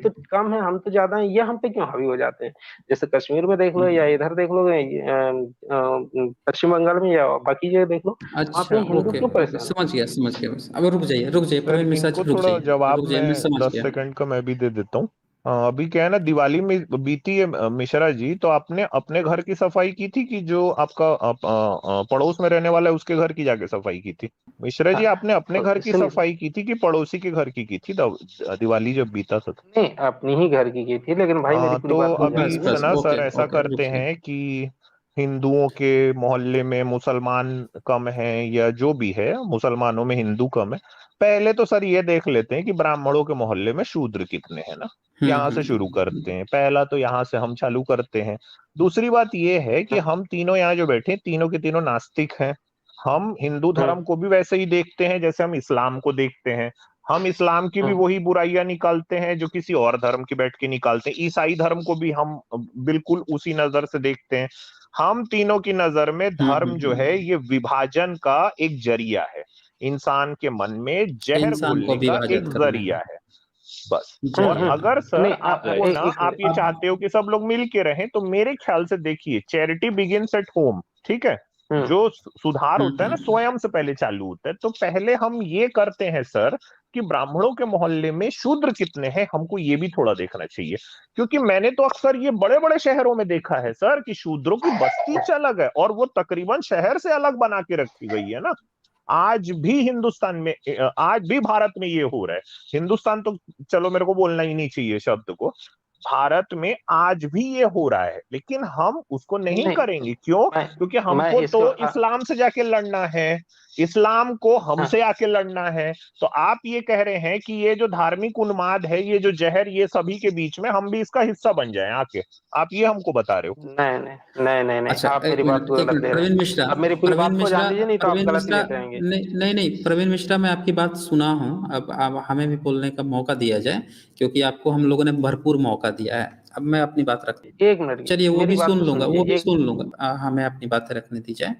तो कम है, हम तो ज्यादा हैं, ये हम पे क्यों हावी हो जाते हैं? जैसे कश्मीर में देख लो या इधर देख लो, पश्चिम बंगाल में या बाकी जगह देख लो, वहाँ पे अच्छा, हिंदू ओके क्यों ओके, परेशान समझ गया समझ गया। बस अब रुक जाइए सर प्रवीण मिश्रा जी, इनको थोड़ा जवाब रुक जाइए, मैं मैं समझ 10 गया। सेकंड का मैं भी दे देता हूँ। अभी क्या है ना, दिवाली में बीती है मिश्रा जी, तो आपने अपने घर की सफाई की थी कि जो आपका पड़ोस में रहने वाला है उसके घर की जाके सफाई की थी? मिश्रा जी, आपने अपने घर की सुनिए, सफाई की थी कि पड़ोसी के घर की थी दिवाली जब बीता था? नहीं अपनी ही घर की थी, लेकिन भाई मेरी पूरी तो बात तो अभी बस जाननी है। बस, ना सर ओके ऐसा ओके, करते रुकिए। हैं कि हिंदुओं के मोहल्ले में मुसलमान कम हैं या जो भी है, मुसलमानों में हिंदू कम है। पहले तो सर ये देख लेते हैं कि ब्राह्मणों के मोहल्ले में शूद्र कितने हैं ना। यहाँ से शुरू करते हैं, पहला तो यहाँ से हम चालू करते हैं। दूसरी बात ये है कि हम तीनों यहाँ जो बैठे हैं, तीनों के तीनों नास्तिक हैं। हम हिंदू धर्म हम्म। को भी वैसे ही देखते हैं जैसे हम इस्लाम को देखते हैं। हम इस्लाम की भी हम्म। वही बुराइयां निकालते हैं जो किसी और धर्म की बैठ के निकालते हैं। ईसाई धर्म को भी हम बिल्कुल उसी नजर से देखते हैं। हम तीनों की नजर में धर्म जो है ये विभाजन का एक जरिया है, इंसान के मन में जहर इंसान को घोलने का एक विभाजित करने जरिया का। है, बस। और चलिए। अगर सर नहीं आपको ना, एक आप ये मिनट। चाहते हो कि सब लोग मिल के रहें, तो मेरे ख्याल से देखिए, चैरिटी बिगिंस एट होम, ठीक है? हम्म। जो सुधार होता है ना, हम्म। स्वयं से पहले चालू होता है। तो पहले हम ये करते हैं सर कि ब्राह्मणों के मोहल्ले में शूद्र कितने हैं, हमको ये भी थोड़ा देखना चाहिए। क्योंकि मैंने तो अक्सर ये बड़े बड़े शहरों में देखा है सर कि शूद्रों की बस्ती अलग है और वो तकरीबन शहर से अलग बना के रखी गई है ना। आज भी हिंदुस्तान में, आज भी भारत में ये हो रहा है। हिंदुस्तान तो चलो, मेरे को बोलना ही नहीं चाहिए शब्द को। भारत में आज भी ये हो रहा है, लेकिन हम उसको नहीं नहीं करेंगे। क्यों? मैं क्योंकि मैं हमको इसको तो इस्लाम से जाके लड़ना है, इस्लाम को हमसे हाँ, आके लड़ना है। तो आप ये कह रहे हैं कि ये जो धार्मिक उन्माद है, ये जो जहर, ये सभी के बीच में हम भी इसका हिस्सा बन जाएं आके? आप ये हमको बता रहे हो? नहीं नहीं नहीं नहीं नहीं, अच्छा, आप मेरी बात को एक गलत मिनट, ले रहे हैं। आप मेरी पूरी बात को जान लीजिए, नहीं तो आप प्रवीण गलत ही मिश्रा, लेते रहेंगे। नहीं नहीं नहीं, प्रवीण मिश्रा, मैं आपकी बात सुना हूँ। अब हमें भी बोलने का मौका दिया जाए, क्योंकि आपको हम लोगों ने भरपूर मौका दिया है। अब मैं अपनी बात रख, एक मिनट चलिए की वो मेरी भी बात सुन तो लूंगा, सुनिए वो भी एक। सुन लूंगा। हमें अपनी बातें रखने दी जाए।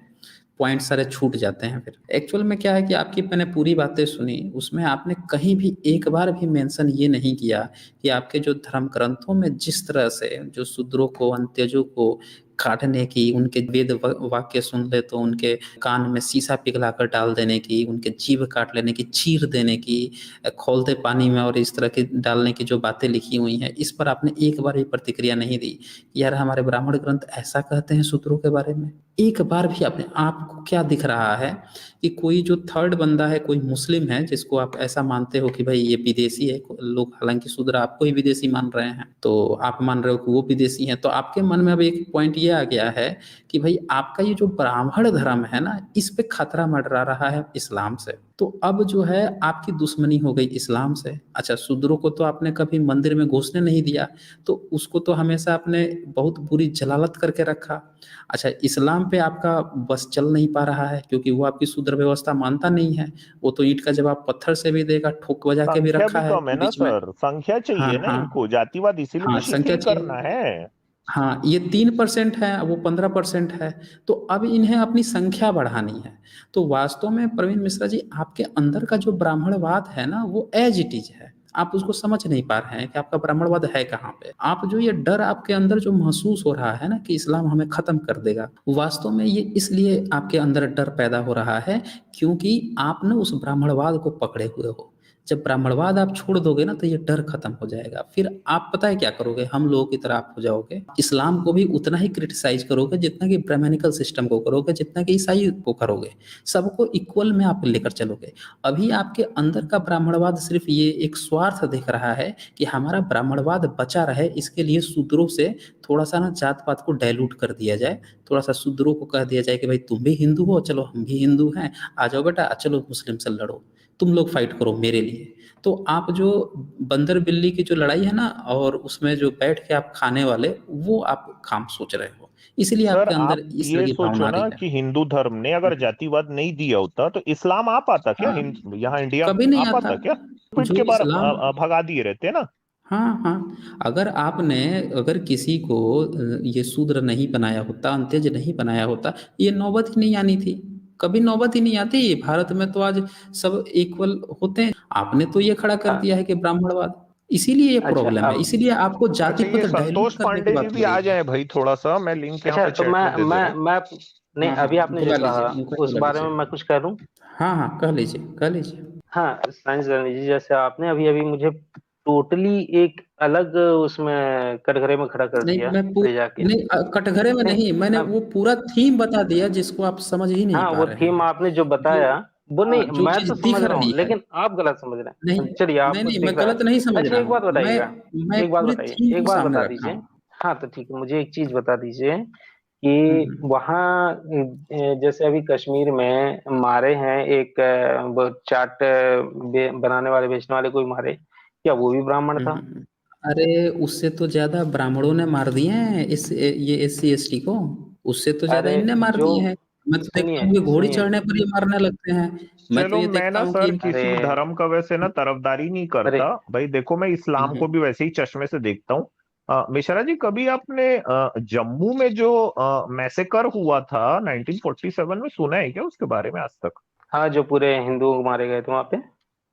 पॉइंट सारे छूट जाते हैं फिर। एक्चुअल में क्या है कि आपकी मैंने पूरी बातें सुनी, उसमें आपने कहीं भी एक बार भी मेंशन ये नहीं किया कि आपके जो धर्म ग्रंथों में जिस तरह से जो शूद्रों को, अंत्यजों को काटने की, उनके वेद वाक्य सुन ले तो उनके कान में शीशा पिघलाकर डाल देने की, उनके जीभ काट लेने की, चीर देने की, खौलते पानी में और इस तरह के डालने की जो बातें लिखी हुई हैं, इस पर आपने एक बार भी प्रतिक्रिया नहीं दी कि यार हमारे ब्राह्मण ग्रंथ ऐसा कहते हैं शूद्रों के बारे में। एक बार भी आपने, आपको क्या दिख रहा है कि कोई जो थर्ड बंदा है, कोई मुस्लिम है जिसको आप ऐसा मानते हो कि भाई ये विदेशी है, लोग हालांकि शूद्र आपको ही विदेशी मान रहे हैं, तो आप मान रहे हो कि वो विदेशी हैं, तो आपके मन में अब एक पॉइंट ये आ गया है कि भाई आपका ये जो ब्राह्मण धर्म है ना, इस पे खतरा मंडरा रहा है इस्लाम से। तो अब जो है आपकी दुश्मनी हो गई इस्लाम से। अच्छा, शूद्रों को तो आपने कभी मंदिर में घुसने नहीं दिया, तो उसको तो हमेशा आपने बहुत बुरी जलालत करके रखा। अच्छा, इस्लाम पे आपका बस चल नहीं पा रहा है क्योंकि वो आपकी शूद्र व्यवस्था मानता नहीं है। वो तो ईंट का जवाब पत्थर से भी देगा, ठोक बजा के भी संख्या रखा भी है कम है ना बीच में। सर, संख्या हाँ चाहिए ना हाँ इनको, जातिवाद इसीलिए हाँ, तो संख्या शिथिल करना चाहिए। है। हाँ, ये 3% है, वो 15% है। तो अब इन्हें अपनी संख्या बढ़ानी है। तो वास्तव में प्रवीण मिश्रा जी, आपके अंदर का जो ब्राह्मणवाद है ना, वो एज इट इज है। आप उसको समझ नहीं पा रहे हैं कि आपका ब्राह्मणवाद है कहाँ पे। आप जो ये डर आपके अंदर जो महसूस हो रहा है ना कि इस्लाम हमें खत्म कर देगा, वास्तव में ये इसलिए आपके अंदर डर पैदा हो रहा है क्योंकि आप ना उस ब्राह्मणवाद को पकड़े हुए हो। जब ब्राह्मणवाद आप छोड़ दोगे ना, तो ये डर खत्म हो जाएगा। फिर आप पता है क्या करोगे, हम लोगों की तरह आप हो जाओगे, इस्लाम को भी उतना ही क्रिटिसाइज करोगे जितना कि ब्राह्मणिकल सिस्टम को करोगे, जितना कि ईसाई को करोगे। सबको इक्वल में आप लेकर चलोगे। अभी आपके अंदर का ब्राह्मणवाद सिर्फ ये एक स्वार्थ देख रहा है कि हमारा ब्राह्मणवाद बचा रहे, इसके लिए शूद्रों से थोड़ा सा ना जात पात को डायलूट कर दिया जाए। थोड़ा सा शूद्रों को कह दिया जाए कि भाई तुम भी हिंदू हो, चलो हम भी हिंदू हैं, आ जाओ बेटा, चलो मुस्लिम से लड़ो, तुम लोग फाइट करो मेरे लिए। तो आप जो बंदर बिल्ली की जो लड़ाई है ना, और उसमें जो बैठ के आप खाने वाले, वो आप काम सोच रहे हो, इसलिए सर आपके अंदर आप इस तरह ये की भावना सोचो आ रही ना है। कि हिंदू धर्म ने अगर जातिवाद नहीं दिया होता तो इस्लाम आ पाता क्या? हाँ, यहाँ इंडिया कभी आ नहीं आता। पाता क्या? पीट जो के बार इस्लाम, भगा दिए रहते ना। हाँ हाँ, अगर आपने, अगर किसी को ये शूद्र नहीं बनाया होता, अंत्यज नहीं बनाया होता, ये नौबत ही नहीं आनी थी। कभी नौबत ही नहीं आती। भारत में तो आज सब इक्वल होते हैं। आपने तो ये खड़ा कर हाँ, दिया है कि ब्राह्मणवाद, इसीलिए ये अच्छा प्रॉब्लम है, अब इसीलिए आपको जाति अच्छा, ये पद डाइल्यूट संतोष करने की पांडे जी बात भी हो आ रही है। जाए भाई, थोड़ा सा मैं लिंक यहाँ अच्छा पे तो चैट में दे दे रहा हूँ। मैं नहीं, हाँ हाँ, अभी आपने जो बुला कहा लीजिए, उनको उस बुला बारे में लीजिए। मैं कुछ कह दूं। हाँ हाँ, कह लीजिए, कह लीजिए। हाँ, साइंस गणित जी, जैसे आपने अभी अभी मुझे टोटली एक अलग उसमें कटघरे में खड़ा कर नहीं दिया मैं ले जाके। नहीं, कटघरे में नहीं, नहीं, मैंने अब वो पूरा थीम बता दिया जिसको आप समझ ही नहीं हाँ, पा वो रहे थीम हैं। आपने जो जो बताया वो हाँ, नहीं, जो मैं चीज तो दिख समझ रहा रही हूँ, है, लेकिन आप गलत समझ रहे नहीं हैं। चलिए, नहीं आपको नहीं, दिख मैं रहा है। गलत नहीं समझ अच्छा रहा एक बात हूँ, बताइएगा, मैं एक बात पूरी बताइए, थीम एक को बात सामने बता रखा दीजिए। हूँ। हाँ तो ठीक है, मुझे एक चीज बता दीजिए कि हम्म। वहाँ जैसे अभी कश्मीर में मारे हैं एक वो चाट बनाने वाले, बेचने वाले कोई मारे, क्या वो भी ब्राह्मण था? अरे उससे तो ज्यादा ब्राह्मणों ने मार दिए हैं ये SC ST को, उससे तो ज्यादा अरे इनने मार जो, दिए हैं। मैं तो देखता सुनिए हूँ कि घोड़ी सुनिए, चढ़ने पर ही मारने लगते हैं। मैं तो चलो ये मैं देखता ना हूँ सर कि अरे किसी भी धर्म का वैसे ना तरफदारी नहीं अरे करता भाई। देखो मैं इस्लाम को हम्म, भी वैसे ही चश्मे से देखता हूँ। मिश्रा जी, कभी आपने जम्मू में जो मैसेकर हुआ था 1947 में, सुना है क्या उसके बारे में आज तक? हाँ, जो पूरे हिंदुओं को मारे गए थे वहां पे।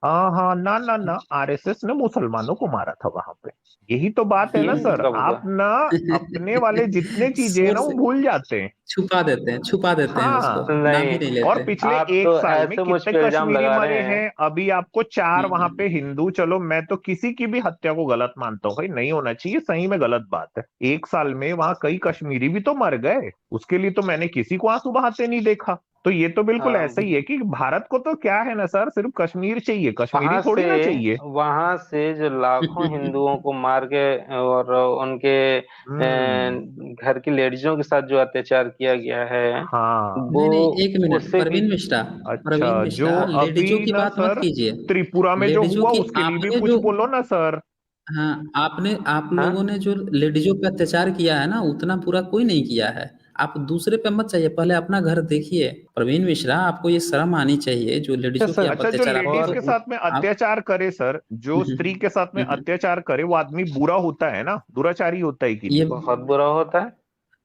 हाँ हाँ, ना ना ना, आरएसएस ने मुसलमानों को मारा था वहां पे। यही तो बात है ये ना सर, कब हुआ? आप ना अपने वाले जितने चीजें हैं ना सोर्स वो भूल जाते हैं। छुपा देते हैं उसको, हाँ, नाम ही नहीं, नहीं और लेते। पिछले आप एक तो साल में ऐसे मुझ कितने पे इल्जाम कश्मीरी लगा मरे रहे हैं। हैं? अभी आपको 4 वहां पे हम्म, हिंदू, चलो मैं तो किसी की भी हत्या को गलत मानता हूँ भाई, नहीं होना चाहिए, सही में गलत बात है। एक साल में वहां कई कश्मीरी भी तो मर गए, उसके लिए तो मैंने किसी को आंसू बहाते नहीं देखा। तो ये तो बिल्कुल ऐसा ही है कि भारत को तो क्या है ना सर, सिर्फ कश्मीर चाहिए, कश्मीरी वहां से थोड़ी ना चाहिए। वहां से जो लाखों हिंदुओं को मार के और उनके हम्म। घर की लेडीजों के साथ जो अत्याचार किया गया है, हाँ। वो नहीं नहीं, एक मिनट, उससे भी। अच्छा, जो अभी लेडीजों की ना बात मत सर कीजिए। त्रिपुरा में जो लेडीजों हुआ की उसके लिए भी आपने कुछ जो, बोलो ना सर। हाँ, आप हाँ, लोगों ने जो लेडीजों पे अत्याचार किया है ना, उतना पूरा कोई नहीं किया है। आप दूसरे पे मत चाहिए, पहले अपना घर देखिए। प्रवीण मिश्रा, आपको ये शर्म आनी चाहिए, जो अच्छा लेडीजों के सर। आप अच्छा, जो अत्याचार आपने लेडीज और के तो साथ में आप अत्याचार करे सर, जो स्त्री के साथ में हम्म, अत्याचार करे, वो आदमी बुरा होता है ना, दुराचारी होता है कि ये नहीं? बहुत बुरा होता है,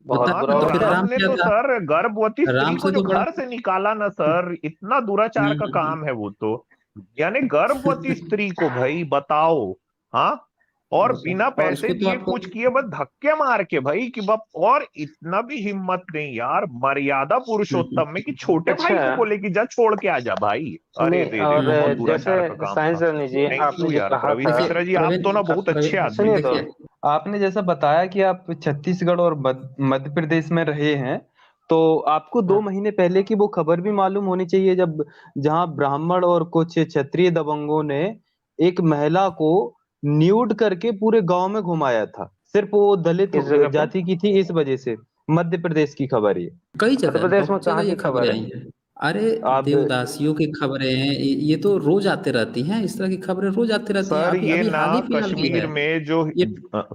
बहुत हाँ, बुरा तो तो फिर होता है। राम राम ने क्या तो था? सर गर्भवती स्त्री राम को से जो तो बड़ा। घर से निकाला ना सर, इतना दुराचार का काम है वो तो। यानी गर्भवती स्त्री को भाई बताओ। हाँ, और बिना और पैसे उसको तो दिए आपको कुछ किए, बस धक्के मार के भाई कि बाप, और इतना भी हिम्मत नहीं यार मर्यादा पुरुषोत्तम में कि छोटे भाई अच्छा को बोले कि जा छोड़ के आ जा भाई। अरे सुनिए, रे रे, और बहुत जैसे दुराचार का काम साइंस था। जानी जी, थैंक आपने यू जो यार कहा प्रवीण था, देखिए मिश्रा जी, आप प्रवीण तो ना बहुत अच्छे आदमी सुनिए हैं। तो। देखिए, आपने जैसा बताया कि आप छत्तीसगढ़ और मध्य प्रदेश में रहे हैं, तो आपको दो हाँ, महीने पहले की वो खबर भी मालूम होनी चाहिए, जब जहां ब्राह्मण और कुछ क्षत्रिय दबंगों ने एक महिला को न्यूड करके पूरे गांव में घुमाया था, सिर्फ वो दलित किस जगह पे? जाति की थी इस वजह से। मध्य प्रदेश की खबर ये। कई मध्य जगह, प्रदेश में बहुत जगह कहाँ ये की खबरें खबर है? आई हैं। अरे, आप देवदासियों की खबरें हैं, ये तो रोज आते रहती हैं, इस तरह की खबरें रोज आती रहती हैं। सर अभी ये अभी ना हाल ही फिलहाल की कश्मीर है में जो ये।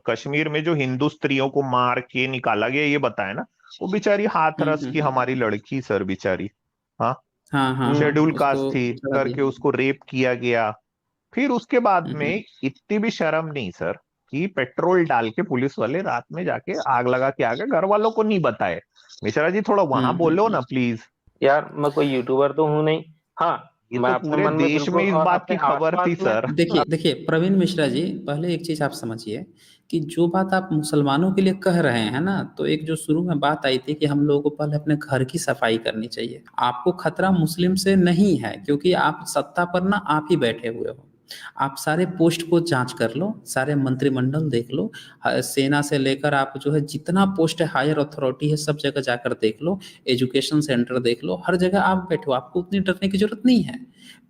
कश्मीर में जो हिंदू स्त्रियों को मार के निकाला गया, ये बताया ना, वो बेचारी हाथरस की हम्म। हमारी लड़की सर, बेचारी। हाँ, हाँ हाँ हाँ, शेड्यूल उसको कास्ट थी चढ़ा करके दिया। उसको रेप किया गया। फिर उसके बाद में हम्म इतनी भी शर्म नहीं सर कि पेट्रोल डाल के पुलिस वाले रात में जाके आग लगा के आ गए, घर वालों को नहीं बताए। मिश्रा जी थोड़ा वहां बोलो ना हम्म। प्लीज। यार मैं कोई यूट्यूबर तो हूँ नहीं। हाँ, ये मैं तो अपने पूरे मन में देश में बिल्कुल, इस और बात अपने की खबर थी आसपास में। सर। देखिए देखिए प्रवीण मिश्रा जी, पहले एक चीज आप समझिए कि जो बात आप मुसलमानों के लिए कह रहे हैं ना, तो एक जो शुरू में बात आई थी कि हम लोगों को पहले अपने घर की सफाई करनी चाहिए। आपको खतरा मुस्लिम से नहीं है, क्योंकि आप सत्ता पर ना आप ही बैठे हुए हो। आप सारे पोस्ट को जांच कर लो, सारे मंत्रिमंडल देख लो, सेना से लेकर आप जो है जितना पोस्ट है, हायर अथॉरिटी है, सब जगह जाकर देख लो, एजुकेशन सेंटर देख लो, हर जगह आप बैठे हो, आपको उतनी डरने की जरूरत नहीं है।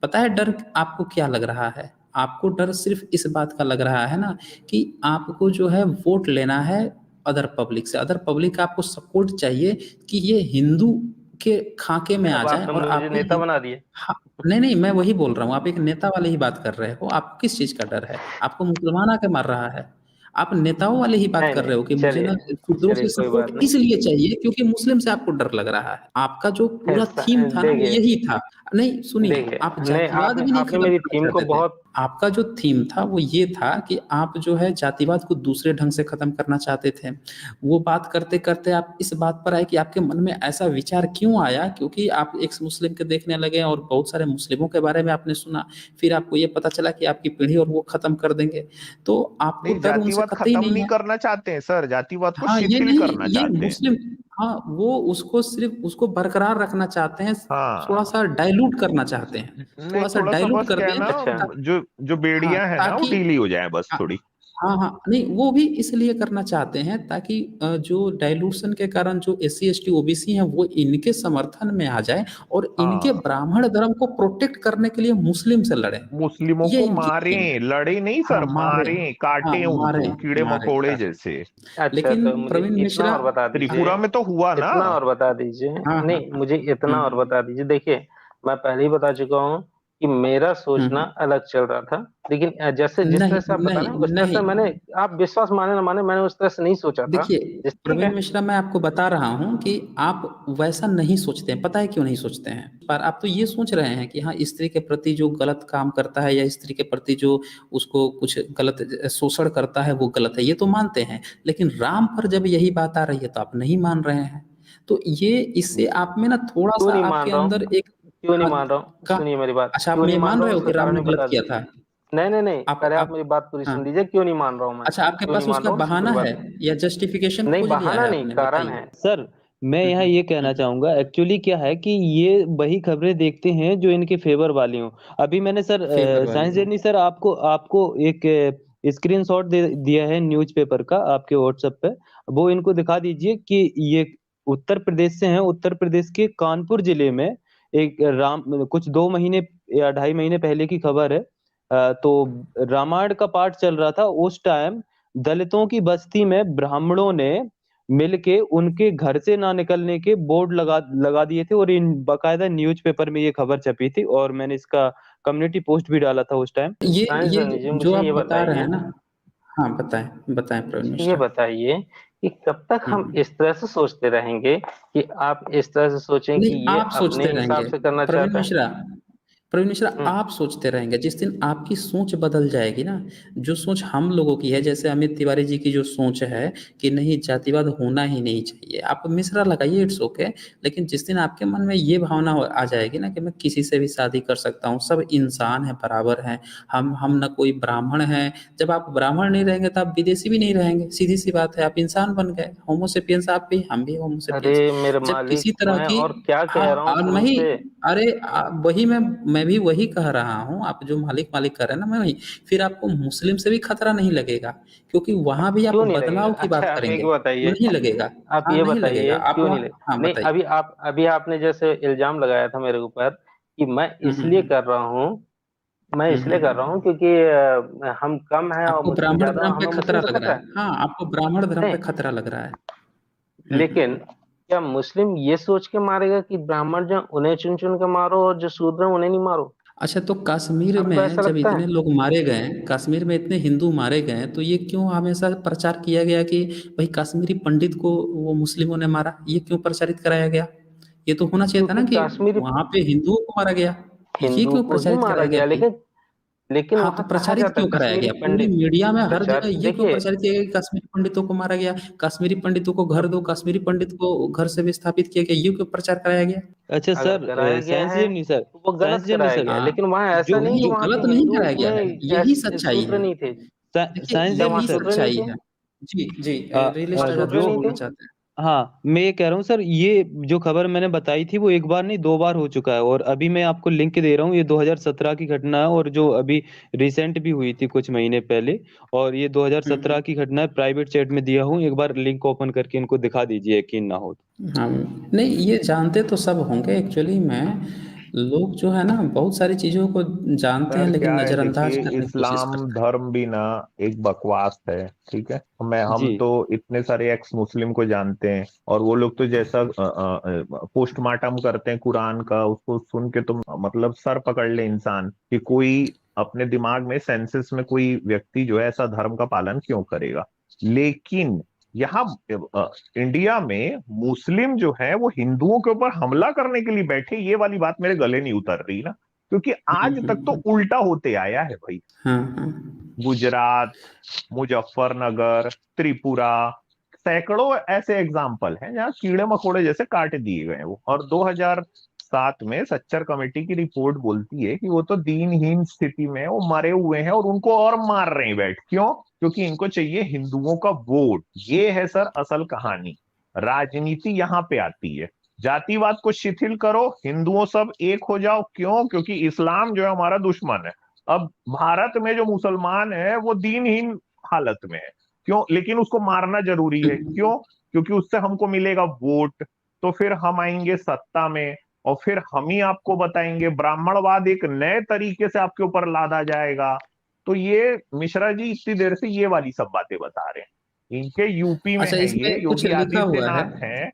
पता है डर आपको क्या लग रहा है? आपको डर सिर्फ इस बात का लग रहा है ना, कि आपको जो है वोट लेना है अदर पब्लिक से, अदर पब्लिक आपको सपोर्ट चाहिए कि ये हिंदू के खाके में आ अब जाए आपने और मुझे आपने नेता बना दिए। हाँ, नहीं नहीं, मैं वही बोल रहा हूँ, आप एक नेता वाले ही बात कर रहे हो। आपको किस चीज का डर है? आपको मुसलमान आके मार रहा है? आप नेताओं वाले ही बात नहीं कर नहीं, रहे हो कि मुझे चलिए, ना शूद्रों चलिए से कोई बात सपोर्ट नहीं। इसलिए चाहिए क्योंकि मुस्लिम से आपको डर लग रहा है। आपका जो पूरा थीम था ना, वो देखिए, यही था। नहीं सुनिए, देखिए, आप हमने जातिवाद आपने भी नहीं आपने खत्म मेरी करना थीम को चाहते थे। बहुत आपका जो थीम था वो ये था कि आप जो है जातिवाद को दूसरे ढंग से खत्म करना चाहते थे। वो बात करते करते आप इस बात पर आए कि आपके मन में ऐसा विचार क्यों आया, क्योंकि आप एक मुस्लिम के देखने लगे और बहुत सारे मुस्लिमों के बारे में आपने सुना, फिर आपको ये पता चला कि आपकी पीढ़ी और वो खत्म कर देंगे, तो आपको नहीं, डर उनसे जातिवाद कतई खत्म नहीं नहीं है। करना चाहते हैं सर, जातिवाद को हाँ ये शिथिल नहीं, करना ये चाहते हैं। मुस्लिम, हाँ वो उसको सिर्फ उसको बरकरार रखना चाहते हैं, थोड़ा हाँ, सा डाइल्यूट करना चाहते हैं, नहीं, थोड़ा सा थोड़ा सा डाइल्यूट बस कर क्या है दें। ना, अच्छा। जो जो हाँ बेड़ियां है ना वो ताकि, ढीली हो जाए बस हाँ थोड़ी। हाँ हाँ, नहीं वो भी इसलिए करना चाहते हैं ताकि जो डाइल्यूशन के कारण जो SC ST OBC हैं वो इनके समर्थन में आ जाए और इनके हाँ, ब्राह्मण धर्म को प्रोटेक्ट करने के लिए मुस्लिम से लड़े। मुस्लिमों ये को इनकी थीम है। मारें, लड़े नहीं हाँ सर, मारे, मारें, हाँ काटें मारे, उनको कीड़े मारे मकोड़े काटे। जैसे। अच्छा, लेकिन तो मुझे प्रवीण इतना मिश्रा, और बता दीजिए, त्रिपुरा में तो हुआ ना। इतना और बता दीजिए, हाँ हाँ नहीं मुझे इतना और हम्म बता दीजिए। देखिए, मैं पहले ही बता चुका हूँ कि मेरा सोचना हम्म, अलग चल रहा था, लेकिन जैसे जिस तरह नहीं से आप बता रहे नहीं हैं उस तरह से नहीं, मैंने, आप विश्वास माने ना माने, मैंने उस तरह से नहीं सोचा था। देखिए ठीक प्रवीण है। मिश्रा, मैं आपको बता रहा हूं कि आप वैसा नहीं सोचते हैं। पता है क्यों नहीं सोचते हैं? पर आप तो ये सोच रहे हैं कि हाँ स्त्री के प्रति जो गलत काम करता है या स्त्री के प्रति जो उसको कुछ गलत शोषण करता है वो गलत है, ये तो मानते हैं। लेकिन राम पर जब यही बात आ रही है तो आप नहीं मान रहे हैं। तो ये इससे आप में ना थोड़ा क्यों सा नहीं आपके मान रहा अंदर हूँ, एक क्यों नहीं का, मान रहा हूँ, का सुनिए मेरी बात, अच्छा आप क्यों नहीं ये मान मान रहा रहे हूँ हो उसका कि राम कारण ने भी गलत बता किया दीजिए। था? नहीं नहीं नहीं, पहले आप आप मेरी बात पूरी हाँ, सुन लीजिए, क्यों नहीं मान रहा हूँ मैं, अच्छा आपके क्यों नहीं पास मान उसका रहा हूँ उसकी बहाना पूरी है बात। या जस्टिफिकेशन नहीं खोज लिया बहाना है नहीं, आपने? कारण बताइए। है। सर मैं यहाँ हम्म ये कहना हम्म चाहूंगा, एक्चुअली क्या है कि ये वही खबरें देखते हैं जो इनके फेवर वाली हों। अभी मैंने सर फेवर वाली साइंस है। जर्नी सर आपको आपको एक स्क्रीनशॉट दे दिया है न्यूज़पेपर का आपके व्हाट्सएप पे। वो इनको दिखा दीजिए कि ये उत्तर प्रदेश से हैं। उत्तर प्रदेश के कानपुर जिले में एक राम कुछ 2 महीने या 2.5 महीने पहले की खबर है। तो रामायण का पाठ चल रहा था उस टाइम। दलितों की बस्ती में ब्राह्मणों ने मिलके उनके घर से ना निकलने के बोर्ड लगा लगा दिए थे, और इन बकायदा न्यूज़पेपर में ये खबर छपी थी, और मैंने इसका कम्युनिटी पोस्ट भी डाला था उस टाइम। साइंस ये जी जो मुझे आप ये बता रहे बताइए, हैं ना, हाँ बताएं बताएं प्रवीण मुझे ये मिश्रा। बताइए कि कब तक हम हम्म। इस तरह से सोचते रहेंगे कि आप इस तरह से सोचें कि नहीं ये आप सोचते अपने हिसाब रहेंगे से करना प्रवीण चाहता है। मिश्रा, प्रवीण मिश्रा हम्म। आप सोचते रहेंगे। जिस दिन आपकी सोच बदल जाएगी ना, जो सोच हम लोगों की है, जैसे अमित तिवारी जी की जो सोच है कि नहीं जातिवाद होना ही नहीं चाहिए, आप मिश्रा लगाइए, इट्स ओके। लेकिन जिस दिन आपके मन में ये भावना आ जाएगी ना कि मैं किसी से भी शादी कर सकता हूँ, सब इंसान है, बराबर हैं, हम न कोई ब्राह्मण हैं। जब आप ब्राह्मण नहीं रहेंगे तो आप विदेशी भी नहीं रहेंगे, सीधी सी बात है, आप इंसान बन गए, होमोसेपियंस आप भी, हम भी अरे होमोसेपियंस। मेरे जब मालिक, किसी तरह मैं की, और क्या हाँ कह रहा हूँ और शुरू नहीं, से। अरे वही मैं भी वही कह रहा हूँ, आप जो मालिक मालिक कर रहे हैं ना, मैं वही। फिर आपको मुस्लिम से भी खतरा नहीं लगेगा, क्योंकि वहां भी आप क्यों नहीं लगेगा? बदलाव की अच्छा बात आप एक करेंगे। बताइए, नहीं लगेगा। आप हाँ ये नहीं लगेगा, बताइए आप क्यों नहीं वहाँ, लगे? हाँ नहीं बताइए। अभी आपने जैसे इल्जाम लगाया था मेरे ऊपर कि मैं इसलिए हम्म। कर रहा हूँ, मैं इसलिए कर रहा हम्म। हूँ क्योंकि हम कम हैं और आपको मुस्लिम ब्राह्मण ज्यादा, धर्म पे हमें खतरा मुस्लिम से लग रहा खतरा है, है। हाँ आपको ब्राह्मण धर्म पे नहीं, खतरा लग रहा है। लेकिन क्या मुस्लिम ये सोच के मारेगा कि ब्राह्मण जो उन्हें चुन चुन के मारो और जो शूद्र हैं उन्हें नहीं मारो? अच्छा तो कश्मीर आपको में ऐसा जब लगता इतने है? लोग मारे गए, कश्मीर में इतने हिंदू मारे गए, तो ये क्यों हमेशा प्रचार किया गया कि भाई कश्मीरी पंडित को वो मुस्लिमों ने मारा? ये क्यों प्रचारित कराया गया? ये तो होना चाहिए था क्योंकि ना कि कश्मीरी वहां पे हिंदुओं को मारा गया। ये हिंदू क्यों को ही प्रचारित मारा कराया गया गया, भाई? लेकिन लेकिन हाँ तो वहां कहा प्रचारित जाता क्यों है कराया कश्मीरी गया पूरी पंडित। मीडिया में हर प्रचार जगह? ये क्यों देखिए, प्रचारित किया गया कि कश्मीरी पंडितों को मारा गया, कश्मीरी पंडितों को घर अब दो, कश्मीरी पंडित को घर से विस्थापित किया गया, ये क्यों प्रचार कराया गया? अच्छा अगर सर, कराया गया साइंस है जर्नी सर, तो वो साइंस गलत जर्नी कराया सर, गया है, हाँ, लेकिन वहां ऐसा जो नहीं कि नहीं वहां के गलत नहीं हिंदू कराया गया है, यही सच्चाई शूद्र है। नहीं थे। देखिए साइंस क्या वहां जर्नी यही सर, शूद्र नहीं सच्चाई थे? है। जी जी, वहां रियलिस्ट शूद्र कुछ जो, नहीं बोलना थे? चाहते हैं? हाँ मैं ये कह रहा हूँ सर, ये जो खबर मैंने बताई थी वो एक बार नहीं 2 बार हो चुका है, और अभी मैं आपको लिंक दे रहा हूँ। ये 2017 की घटना है, और जो अभी रिसेंट भी हुई थी कुछ महीने पहले। और ये 2017 हम्म। की घटना है, प्राइवेट चैट में दिया हूँ, एक बार लिंक ओपन करके इनको दिखा दीजिए, यकीन ना हो तो। हाँ नहीं, ये जानते तो सब होंगे एक्चुअली में, लोग जो है ना बहुत सारी चीजों को जानते हैं सर क्या लेकिन है, नजरअंदाज देखिए करने की कोशिश इस्लाम करते हैं। धर्म भी ना एक बकवास है, ठीक है। हम जी। तो इतने सारे एक्स मुस्लिम को जानते हैं, और वो लोग तो जैसा पोस्टमार्टम करते हैं कुरान का, उसको सुन के तो मतलब सर पकड़ ले इंसान कि कोई अपने दिमाग में सेंसेस में कोई व्यक्ति जो है ऐसा धर्म का पालन क्यों करेगा। लेकिन यहाँ इंडिया में मुस्लिम जो है वो हिंदुओं के ऊपर हमला करने के लिए बैठे, ये वाली बात मेरे गले नहीं उतर रही ना। क्योंकि आज तक तो उल्टा होते आया है भाई। हाँ हाँ गुजरात, मुजफ्फरनगर, त्रिपुरा, सैकड़ों ऐसे एग्जाम्पल हैं जहाँ कीड़े मकोड़े जैसे काट दिए गए वो। और 2007 में सच्चर कमेटी की रिपोर्ट बोलती है कि वो तो दीनहीन स्थिति में वो मरे हुए हैं और उनको और मार रहे हैं बैठ। क्यों? क्योंकि इनको चाहिए हिंदुओं का वोट। ये है सर असल कहानी। राजनीति यहाँ पे आती है। जातिवाद को शिथिल करो, हिंदुओं सब एक हो जाओ। क्यों? क्योंकि इस्लाम जो है हमारा दुश्मन है। अब भारत में जो मुसलमान है वो दीनहीन हालत में है। क्यों? लेकिन उसको मारना जरूरी है। क्यों? क्योंकि उससे हमको मिलेगा वोट, तो फिर हम आएंगे सत्ता में और फिर हम ही आपको बताएंगे। ब्राह्मणवाद एक नए तरीके से आपके ऊपर लादा जाएगा। तो ये मिश्रा जी इतनी देर से ये वाली सब बातें बता रहे हैं। इनके यूपी में अच्छा, है, इसमें ये कुछ योगी लिखा हुआ है, आदित्यनाथ है।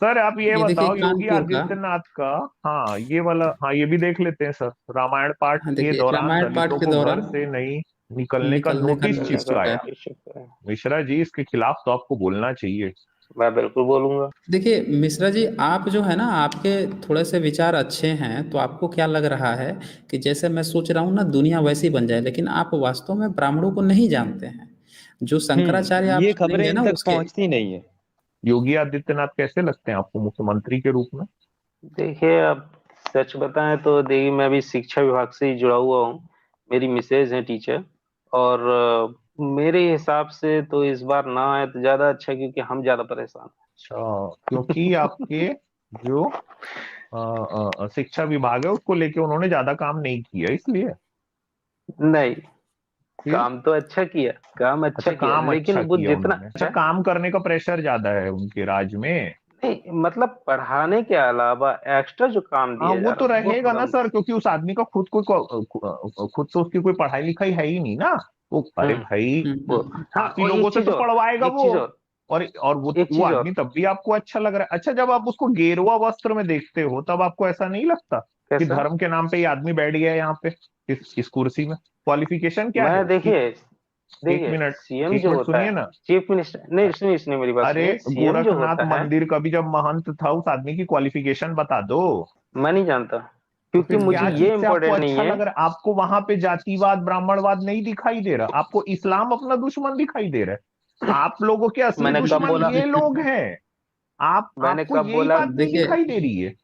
सर आप ये ये देखिए बताओ योगी कानपुर का। आदित्यनाथ का। हाँ ये वाला, हाँ ये भी देख लेते हैं सर। रामायण पाठ हाँ के देखिए, दौरान रामायण पाठ दलितों के को घर दौरान से नहीं निकलने का निकलने का नोटिस निकलने का नोटिस चिपकाया। है। नोटिस शिप है। मिश्रा जी इसके खिलाफ तो आपको बोलना चाहिए। मैं बिल्कुल बोलूंगा। देखिए मिश्रा जी, आप जो है ना, आपके थोड़े से विचार अच्छे हैं, तो आपको क्या लग रहा है कि जैसे मैं सोच रहा हूँ ना, दुनिया वैसी बन जाए, लेकिन आप वास्तव में ब्राह्मणों को नहीं जानते हैं। जो शंकराचार्य आप ये खबरें सुनेंगे इन ना तक उसके। पहुंचती नहीं है। योगी आदित्यनाथ कैसे लगते हैं आपको मुख्यमंत्री के रूप में? देखिए अब सच बताएं तो देखिए मैं भी शिक्षा विभाग से ही जुड़ा हुआ हूँ। मेरी मिसेज है टीचर। और मेरे हिसाब से तो इस बार ना आए तो ज्यादा अच्छा है, क्योंकि हम ज्यादा परेशान हैं। अच्छा, क्योंकि आपके जो शिक्षा विभाग है उसको लेके उन्होंने ज्यादा काम नहीं किया इसलिए? नहीं, फिर? काम तो अच्छा किया, काम अच्छा अच्छा किया, काम लेकिन अच्छा वो किया जितना उन्होंने। अच्छा है काम करने का प्रेशर ज्यादा है उनके राज में। नहीं, मतलब पढ़ाने के अलावा एक्स्ट्रा जो काम हाँ दिया वो जा तो रहा है वो रहेगा थोड़ा ना सर, क्योंकि उस आदमी का खुद तो उसकी कोई पढ़ाई लिखाई है ही नहीं ना। वो अरे हम्म भाई वो हाँ। आप ही और लोगों एक से चीज तो और, पढ़वाएगा एक वो। चीज और, और एक वो चीज आदमी और। तब भी आपको अच्छा लग रहा है। अच्छा जब आप उसको गेरुआ वस्त्र में देखते हो तब आपको ऐसा नहीं लगता कि कैसा? धर्म के नाम पे ये आदमी बैठ गया है यहाँ पे इस कुर्सी में? क्वालिफिकेशन क्या है मैं उसकी? देखिए, एक देखिए मिनट, सीएम एक जो मिनट होता सुनिए है, ना। चीफ मिनिस्टर, नहीं सुनिए सुनिए मेरी बात अरे सुनिए, सीएम जो गोरखनाथ होता है। मंदिर का भी जब महंत था उस आदमी की क्वालिफिकेशन बता दो। मैं नहीं जानता, तो क्योंकि फिर मुझे क्या ये चीज से आपको इम्पोर्टेंट नहीं अच्छा है। लग रहा है? आपको वहां पे जातिवाद ब्राह्मणवाद नहीं दिखाई दे रहा, आपको इस्लाम अपना दुश्मन दिखाई दे रहा है। आप लोगों के असली मैंने कब दुश्मन बोला? ये लोग हैं। मैंने आपको कब यही बोला? बात नहीं देखिए, दिखाई दे रही है।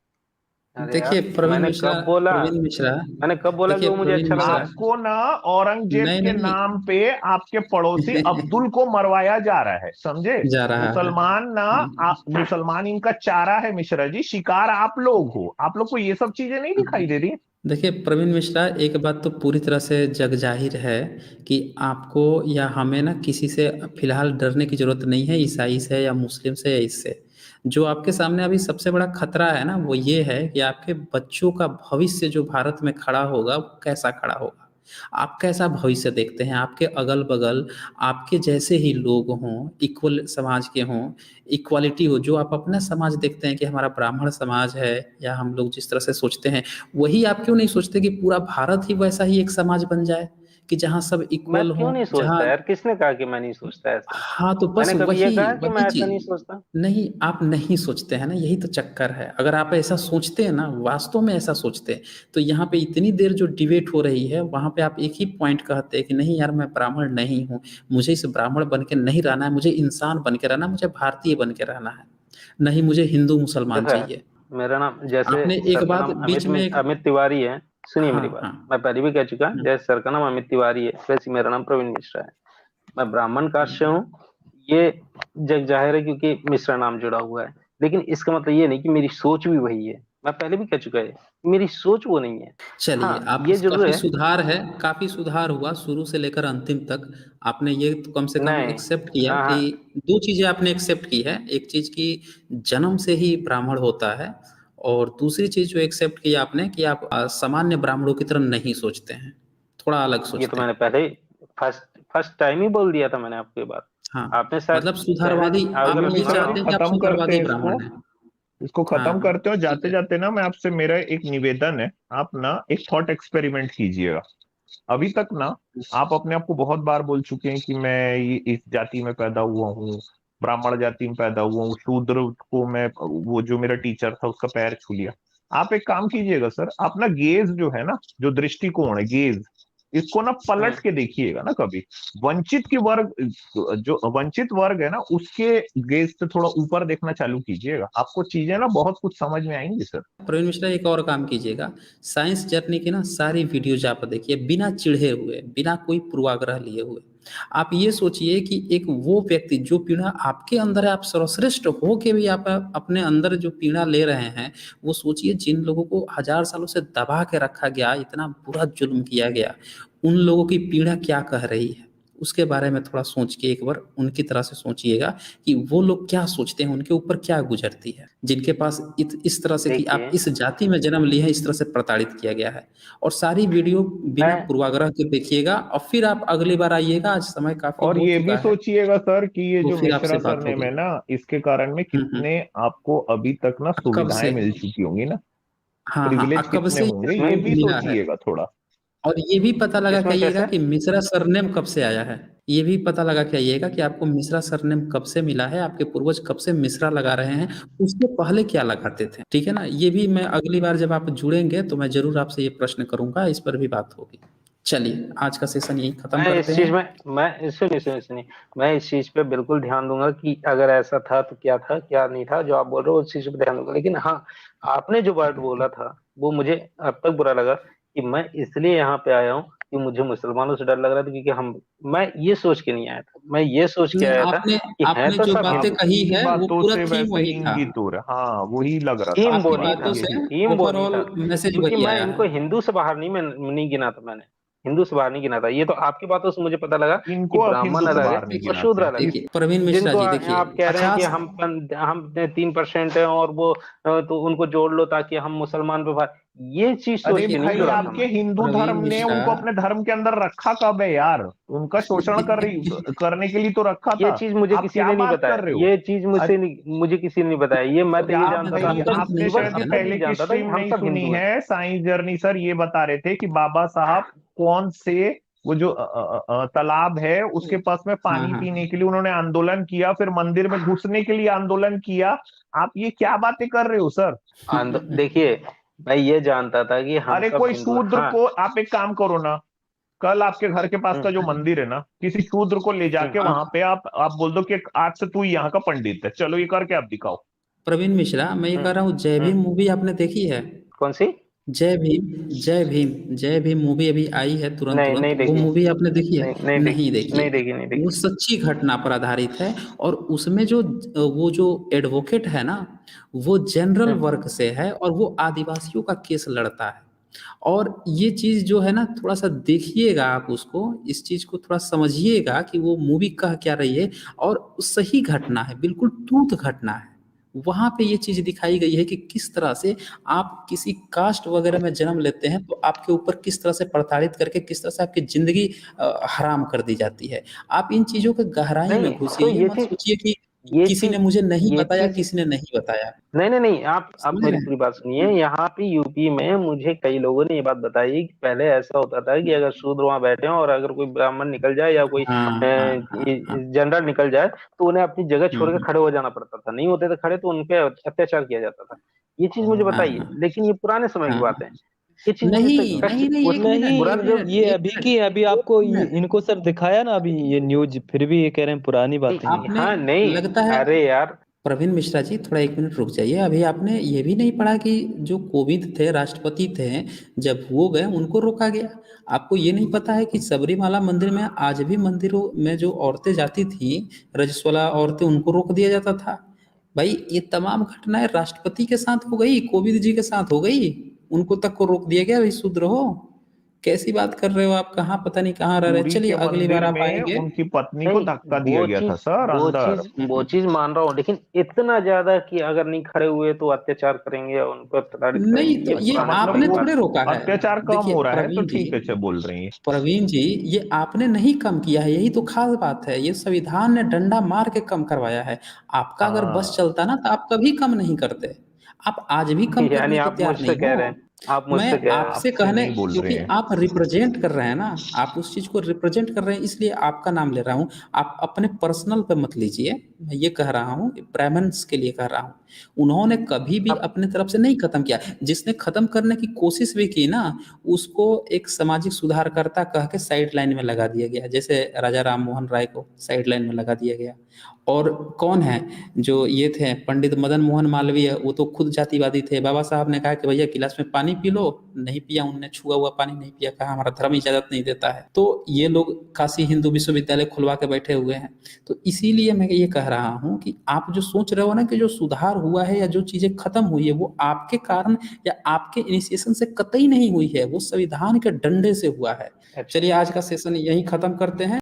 अरे देखिए यार, प्रवीण मैंने मिश्रा, कब बोला? प्रवीण मिश्रा, मैंने कब बोला कि देखिए वो मुझे प्रवीण अच्छा लग मिश्रा, रहा है? आपको ना औरंगजेब नहीं के नहीं नाम पे आपके पड़ोसी अब्दुल को मरवाया जा रहा है, समझे? जा रहा है। मुसलमान ना, मुसलमान इनका चारा है मिश्रा जी, शिकार आप लोग हो। आप लोग को ये सब चीजें नहीं दिखाई दे रही? देखिए प्रवीण मिश्रा, एक बात तो पूरी तरह से जग जाहिर है कि आपको या हमें ना किसी से फिलहाल डरने की जरूरत नहीं है, ईसाई से या मुस्लिम से या इससे। जो आपके सामने अभी सबसे बड़ा खतरा है ना, वो ये है कि आपके बच्चों का भविष्य जो भारत में खड़ा होगा वो कैसा खड़ा होगा। आप कैसा भविष्य देखते हैं? आपके अगल बगल आपके जैसे ही लोग हों, इक्वल समाज के हों, इक्वालिटी हो, जो आप अपना समाज देखते हैं कि हमारा ब्राह्मण समाज है, या हम लोग जिस तरह से सोचते हैं, वही आप क्यों नहीं सोचते कि पूरा भारत ही वैसा ही एक समाज बन जाए, कि जहाँ सब मैं इक्वल क्यों हों, नहीं जहाँ। सोचता यार? किसने कहा कि मैं नहीं सोचता ऐसा? हाँ तो बस मैंने कभी ये वही कहा कि वही मैं ऐसा नहीं चीज। सोचता? नहीं, आप नहीं सोचते हैं ना, यही तो चक्कर है। अगर आप ऐसा सोचते हैं ना, वास्तव में ऐसा सोचते हैं, तो यहाँ पे इतनी देर जो डिबेट हो रही है, वहां पे आप एक ही पॉइंट कहते हैं कि नहीं यार, मैं ब्राह्मण नहीं हूँ, मुझे इस ब्राह्मण बन के नहीं रहना है, मुझे इंसान बन के रहना है, मुझे भारतीय बन के रहना है, नहीं मुझे हिंदू मुसलमान देखो यार, चाहिए। मेरा नाम, जैसे आपने एक सर का बात नाम बीच में एक। अमित तिवारी है। सुनिए हाँ मेरी बात, हाँ मैं पहले भी कह चुका, जैसे सर का नाम अमित तिवारी है, वैसे मेरा नाम प्रवीण मिश्रा है। मैं ब्राह्मण कास्ट से हूँ, ये जग जाहिर है, क्योंकि मिश्रा नाम जुड़ा हुआ है। लेकिन इसका मतलब ये नहीं कि मेरी सोच भी वही है। मैं पहले भी कह चुका है, मेरी सोच वो नहीं है। चलिए, हाँ आप ये जरूर काफी है। सुधार है, काफी सुधार हुआ शुरू से लेकर अंतिम तक। आपने ये तो कम से कम नहीं, एक्सेप्ट किया हाँ कि हाँ, दो चीजें आपने एक्सेप्ट की है। एक चीज की जन्म से ही ब्राह्मण होता है, और दूसरी चीज जो एक्सेप्ट की आपने कि आप सामान्य ब्राह्मणों की तरह नहीं सोचते हैं, थोड़ा अलग ये तो सोचते मैंने हैं। पहले ही फर्स्ट फर्स्ट टाइम ही बोल दिया था मैंने आपको ये बात। हाँ, आपने शायद मतलब पहले सुधारवादी, अगर चलिए आप ये मिश्रा सुना जी चाहते हो। हैं कि आप खत्म करते सुधारवादी हैं इसको। ब्राह्मण हैं। इसको हाँ खत्म हाँ करते हो। ठीक जाते है। जाते ना मैं आपसे, मेरा एक निवेदन है, आप ना एक थॉट एक्सपेरिमेंट कीजिएगा। अभी तक ना आप अपने आप को बहुत बार बोल चुके हैं कि मैं इस जाति में पैदा हुआ हूँ, ब्राह्मण जाति में पैदा हुआ हूँ, शूद्र को मैं, वो जो मेरा टीचर था उसका पैर छू लिया। आप एक काम कीजिएगा सर, आप ना गेज जो है ना, जो दृष्टिकोण है गेज, इसको ना पलट के देखिएगा ना कभी। वंचित की वर्ग, जो वंचित वर्ग है ना, उसके गेज से थोड़ा ऊपर देखना चालू कीजिएगा, आपको चीजें ना बहुत कुछ समझ में आएंगी सर। प्रवीण मिश्रा एक और काम कीजिएगा, साइंस जर्नी की ना सारी वीडियोज आप देखिए, बिना चिढ़े हुए, बिना कोई पूर्वाग्रह लिए हुए। आप ये सोचिए कि एक वो व्यक्ति जो पीड़ा आपके अंदर है, आप सर्वश्रेष्ठ हो के भी आप अपने अंदर जो पीड़ा ले रहे हैं, वो सोचिए जिन लोगों को 1000 सालों से दबा के रखा गया, इतना बुरा जुल्म किया गया, उन लोगों की पीड़ा क्या कह रही है, उसके बारे में थोड़ा सोच के एक बार उनकी तरह से सोचिएगा कि वो लोग क्या सोचते हैं, उनके ऊपर क्या गुजरती है, जिनके पास इस तरह से कि आप देखिए इस जाति में जन्म लिए हैं, इस तरह से प्रताड़ित किया गया है। और सारी वीडियो बिना मैं पूर्वाग्रह के देखिएगा और फिर आप अगली बार आइएगा, आज समय काफी और हो ये चुका भी है, सोचिएगा सर कि ये तो जो फिर आपसे मिश्रा बात सरनेम होगी। है ना, इसके कारण में हम्म। कितने आपको अभी तक ना कब सुविधाएं से, मिल चुकी होंगी ना, हाँ हाँ, प्रिविलेज कब कितने से होंगे, ये ये इसमें भी मिला है। सोचिएगा थोड़ा। और ये भी पता लगा इसमें आइएगा कैसे कि मिश्रा सरनेम कब से आया है। ये भी पता लगा आइएगा कि आपको मिश्रा सरनेम कब से मिला है, आपके पूर्वज कब से मिश्रा लगा रहे हैं, उससे पहले क्या लगाते थे। ठीक है ना, ये भी मैं अगली बार जब आप जुड़ेंगे तो मैं जरूर आपसे ये प्रश्न करूंगा, इस पर भी बात होगी। चलिए आज का सेशन यही खत्म मैं करते इस चीज हैं। में मैं सुनिए, मैं इस चीज पे बिल्कुल ध्यान दूंगा कि अगर ऐसा था तो क्या था, क्या नहीं था, जो आप बोल रहे हो उस चीज पे ध्यान दूंगा। लेकिन हाँ, आपने जो वर्ड बोला था वो मुझे अब तक बुरा लगा कि मैं इसलिए यहाँ पे आया हूँ कि मुझे मुसलमानों से डर लग रहा था, क्योंकि मैं ये सोच के नहीं आया था, मैं ये सोच के नहीं, आया था आपने कि हैं आपने तो जो सब बातें हिंदू। कही आपकी है वो बातों पूरा से थीम वैसे वही था। इंगित हो रहा, हाँ वही लग रहा था थीम वो आपकी आपकी नहीं बातों था, बातों से से यही। थीम वो नहीं ओवरऑल था, मैसेज क्योंकि वही मैं आया इनको है। हिंदू से बाहर नहीं गिना था मैंने। हिंदू से बाहर नहीं गिना था, ये तो आपकी बातों से मुझे पता लगा कि इनको आप ब्राह्मण हिंदू से अलग है बाहर नहीं और शूद्र गिनाते। अलग है। देखिए प्रवीण मिश्रा जिनको जी, देखिए आप कह रहे हैं कि 50, हम 3% है और वो तो उनको जोड़ लो ताकि हम मुसलमान पे ये चीज सोच अरे के नहीं भाई, जुड़ा था आपके मैं। हिंदू प्रवीण धर्म ने मिश्रा उनको अपने धर्म के अंदर रखा कब है यार? उनका शोषण करने के लिए तो रखा ये था। चीज मुझे आप किसी क्या ने नहीं बात कर बताया, रहे हो? ये चीज मुझे किसी ने नहीं बताया। ये मैं तो क्या ये आप जानता था, भाई, कि बताते हम तो नहीं आपने केवल शायद ये चाहते ना। इतना पहले चीज की जानता था कि स्ट्रीम हम नहीं सब सुनी हिंदू हैं। है। साइंस जर्नी सर ये बता रहे थे कि बाबा साहब कौन से वो जो तालाब है उसके पास में हाँ पानी हाँ पीने के लिए उन्होंने आंदोलन किया, फिर मंदिर में घुसने के लिए आंदोलन किया। आप ये क्या बातें कर रहे हो सर? देखिए, मैं ये जानता था कि हम अरे सब कोई हिंदू हैं। शूद्र हाँ। को आप एक काम करो ना, कल आपके घर के पास का जो हम्म, मंदिर है ना, किसी शूद्र को ले जाके हम्म, वहां पे आप बोल दो कि आज से तू यहाँ का पंडित है, चलो ये करके आप दिखाओ। प्रवीण मिश्रा, मैं ये हम्म, कह रहा हूँ, जय हम्म। भीम मूवी आपने देखी है? कौन सी? जय भीम, जय भीम, जय भीम मूवी अभी आई है तुरंत नहीं, तुरंत, नहीं वो देखी। मूवी आपने देखी है? नहीं, नहीं नहीं देखी, नहीं देखी। देखी, नहीं वो देखी। सच्ची घटना पर आधारित है, और उसमें जो वो जो एडवोकेट है ना, वो जनरल हम्म, वर्ग से है और वो आदिवासियों का केस लड़ता है। और ये चीज जो है ना, थोड़ा सा देखिएगा आप उसको, इस चीज को थोड़ा समझिएगा कि वो मूवी कह क्या रही है। और सही घटना है, बिल्कुल ट्रूथ घटना है। वहां पे ये चीज दिखाई गई है कि किस तरह से आप किसी कास्ट वगैरह में जन्म लेते हैं तो आपके ऊपर किस तरह से प्रताड़ित करके किस तरह से आपकी जिंदगी हराम कर दी जाती है। आप इन चीजों के गहराई में नहीं घुसिए, तो ये मत सोचिए कि ये किसी ने चीज मुझे नहीं ये बताया, चीज किसी ने नहीं बताया। नहीं, नहीं, नहीं, आप समझ मेरी रहे हैं? पूरी बात सुनिए। यहाँ पे यूपी में मुझे कई लोगों ने ये बात बताई कि पहले ऐसा होता था कि अगर शूद्र वहां बैठे हो और अगर कोई ब्राह्मण निकल जाए या कोई हाँ हाँ हाँ हाँ। जनरल निकल जाए तो उन्हें अपनी जगह छोड़ के हम्म, खड़े हो जाना पड़ता था, नहीं होते थे खड़े तो उन पे अत्याचार किया जाता था। ये चीज मुझे हाँ बताइए, हाँ लेकिन ये पुराने समय की हाँ। बात है। ये चीज मुझे नहीं कष्ट नहीं नहीं, एक मिनट, बुरा एक नहीं, जो मिनट, ये एक अभी मिनट, की अभी एक आपको मिनट। इनको सर दिखाया ना अभी ये न्यूज, फिर भी ये कह रहे हैं पुरानी बातें हैं। आपने, हाँ, नहीं, लगता है, अरे यार। प्रवीण मिश्रा जी थोड़ा एक मिनट रुक जाइए। अभी आपने ये भी नहीं पढ़ा कि जो कोविंद थे, राष्ट्रपति थे, जब वो गए उनको रोका गया। आपको ये नहीं पता है कि सबरीमाला मंदिर में आज भी मंदिरों में जो औरतें जाती थी, रजस्वला औरतें, उनको रोक दिया जाता था। भाई ये तमाम घटनाएं राष्ट्रपति के साथ हो गई, कोविंद जी के साथ हो गई, उनको तक को रोक दिया गया, भाई शूद्र हो। कैसी बात कर रहे हो आप, कहाँ पता नहीं कहाँ रह रहे। पुरी चलिए के अगली बार मंदिर आप में आएंगे। उनकी पत्नी को नहीं, धक्का दिया गया था सर अंदर। वो चीज मान रहा हूँ, लेकिन इतना ज्यादा कि अगर नहीं खड़े हुए तो अत्याचार करेंगे और उन पर प्रताड़ित नहीं करेंगे, तो ये ये अच्छा, पुराने समय मतलब आपने की वो बात थोड़े है। रोका है। अत्याचार कम देखिए हो रहा है तो प्रवीण जी, ठीक है, अच्छा बोल रही है। प्रवीण जी, ये आपने नहीं कम किया है, यही तो खास बात है। ये संविधान ने डंडा मार के कम करवाया है। आपका अगर बस हाँ, चलता ना तो आप कभी कम नहीं करते। आप आज भी कम यानी करने को आप तैयार मुझसे नहीं कह हो। रहे हैं आप मुझसे मैं क्या आपसे आपसे कहने, नहीं बोल क्योंकि रहे हैं। आप रिप्रेजेंट कर रहे हैं ना, आप उस चीज को रिप्रेजेंट कर रहे हैं, इसलिए आपका नाम ले रहा हूँ। आप अपने पर्सनल पे मत लीजिए। मैं ये कह रहा हूँ, ब्राह्मण्स के लिए कह रहा हूँ। उन्होंने कभी भी आप अपने तरफ से नहीं खत्म किया। जिसने खत्म करने की कोशिश भी की ना, उसको एक सामाजिक सुधारकर्ता कह के साइड लाइन में लगा दिया गया, जैसे राजा राम मोहन राय को साइड लाइन में लगा दिया गया। और कौन है जो ये थे, पंडित मदन मोहन मालवीय, वो तो खुद जातिवादी थे। बाबा साहब ने कहा कि भैया गिलास में पानी पी लो, नहीं पिया, उनने छुआ हुआ पानी नहीं पिया, कहा हमारा धर्म इजाजत नहीं देता है। तो ये लोग काशी हिंदू विश्वविद्यालय खुलवा के बैठे हुए हैं। तो इसीलिए मैं ये कह रहा हूँ कि आप जो सोच रहे हो ना कि जो सुधार हुआ है या जो चीजें खत्म हुई है, वो आपके कारण या आपके इनिशिएशन से कतई नहीं हुई है, वो संविधान के डंडे से हुआ है। अच्छा चलिए आज का सेशन यहीं खत्म करते हैं।